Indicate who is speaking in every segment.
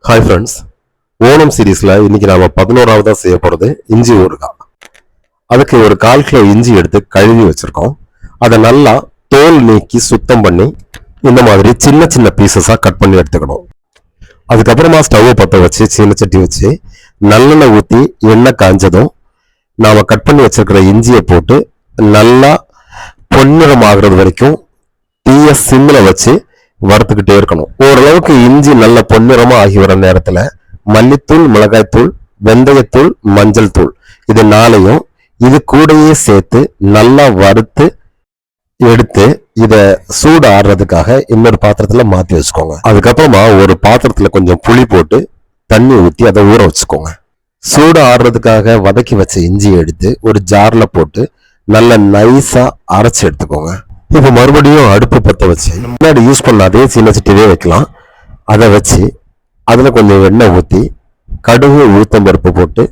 Speaker 1: Hi friends, Onam சீரீஸ்ல இன்னைக்கு நாம 11ஆவதா செய்ய போறது இஞ்சி ஊறுகாய். அதுக்கு ஒரு 1/4 கிலோ இஞ்சி எடுத்து கழுவி வச்சிருக்கோம். அதை நல்லா தோல் நீக்கி சுத்தம் பண்ணி இந்த மாதிரி சின்ன சின்ன பீசஸா கட் பண்ணி எடுத்துக்கணும். அதுக்கப்புறமா ஸ்டவ் பற்ற வச்சு சீனச்சட்டி வச்சு நல்லெண்ணெய் ஊற்றி எண்ணெய் காஞ்சதும் நாம கட் பண்ணி வச்சிருக்கிற இஞ்சியை போட்டு நல்லா பொன்னிறம் ஆகுறது வரைக்கும் தீய சிம்மில் வச்சு வறுத்துக்கிட்டே இருக்கணும். ஓரளவுக்கு இஞ்சி நல்ல பொன்னிறமா ஆகி வர நேரத்துல மல்லித்தூள், மிளகாய்த்தூள், வெந்தயத்தூள், மஞ்சள் தூள் இது 4ஐயும் இது கூடயே சேர்த்து நல்லா வறுத்து எடுத்து இத சூடு ஆடுறதுக்காக இன்னொரு பாத்திரத்துல மாத்தி வச்சுக்கோங்க. அதுக்கப்புறமா ஒரு பாத்திரத்துல கொஞ்சம் புளி போட்டு தண்ணி ஊற்றி அதை ஊற வச்சுக்கோங்க. சூடு ஆடுறதுக்காக வதக்கி வச்ச இஞ்சியை எடுத்து ஒரு ஜார்ல போட்டு நல்ல நைஸா அரைச்சு எடுத்துக்கோங்க. இப்போ மறுபடியும் அடுப்பு பற்ற வச்சு முன்னாடி யூஸ் பண்ண அதே சீனச்சட்டியே வைக்கலாம். அதை வச்சு அதில் கொஞ்சம் எண்ணெய் ஊற்றி கடுகு, உளுத்தம்பருப்பு போட்டு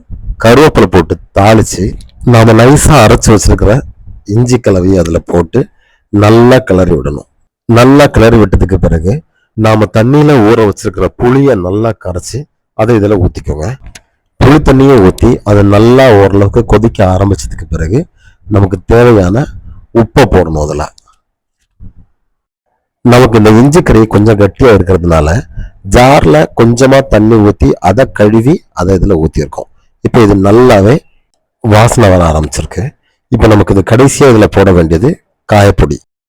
Speaker 1: கருவேப்பிலை போட்டு தாளித்து நாம் நைஸாக அரைச்சி வச்சிருக்கிற இஞ்சி கலவையை அதில் போட்டு நல்லா கிளறி விடணும். நல்லா கிளறி விட்டதுக்கு பிறகு நாம் தண்ணியில் ஊற வச்சிருக்கிற புளியை நல்லா கரைச்சி அதை இதில் ஊற்றிக்கோங்க. புளி தண்ணியை ஊற்றி அதை நல்லா ஓரளவுக்கு கொதிக்க ஆரம்பிச்சதுக்கு பிறகு நமக்கு தேவையான உப்பை போடணும். அதில் நமக்கு இந்த இஞ்சி கறி கொஞ்சம் கட்டியா இருக்கிறதுனால ஜார்ல கொஞ்சமா தண்ணி ஊற்றி அதை கழுவி அதை இதுல ஊற்றிருக்கோம். இப்போ இது நல்லாவே வாசனை வர ஆரம்பிச்சிருக்கு. இப்போ நமக்கு இது கடைசியா இதுல போட வேண்டியது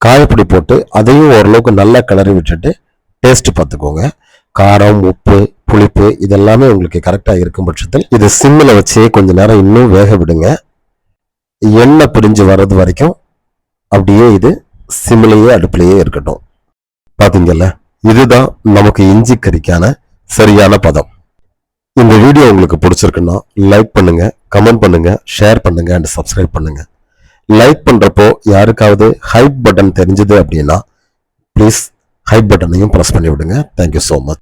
Speaker 1: காயப்பொடி போட்டு அதையும் ஓரளவுக்கு நல்லா கிளறி விட்டுட்டு டேஸ்ட் பார்த்துக்கோங்க. காரம், உப்பு, புளிப்பு இதெல்லாமே உங்களுக்கு கரெக்டா இருக்கும் பட்சத்தில் இது சிம்மில் வச்சு கொஞ்ச நேரம் இன்னும் வேக விடுங்க. எண்ணெய் பிரிஞ்சு வர்றது வரைக்கும் அப்படியே இது சிம்மிலேயே அடுப்புலையே இருக்கட்டும். பாத்தீங்கல்ல, இதுதான் நமக்கு இஞ்சி கறிக்கான சரியான பதம். இந்த வீடியோ உங்களுக்கு பிடிச்சிருக்குன்னா லைக் பண்ணுங்க, கமெண்ட் பண்ணுங்க, ஷேர் பண்ணுங்க அண்ட் சப்ஸ்கிரைப் பண்ணுங்க. லைக் பண்றப்போ யாருக்காவது ஹைப் பட்டன் தெரிஞ்சது அப்படின்னா ப்ளீஸ் ஹைப் பட்டனையும் ப்ரெஸ் பண்ணி விடுங்க. Thank you so much.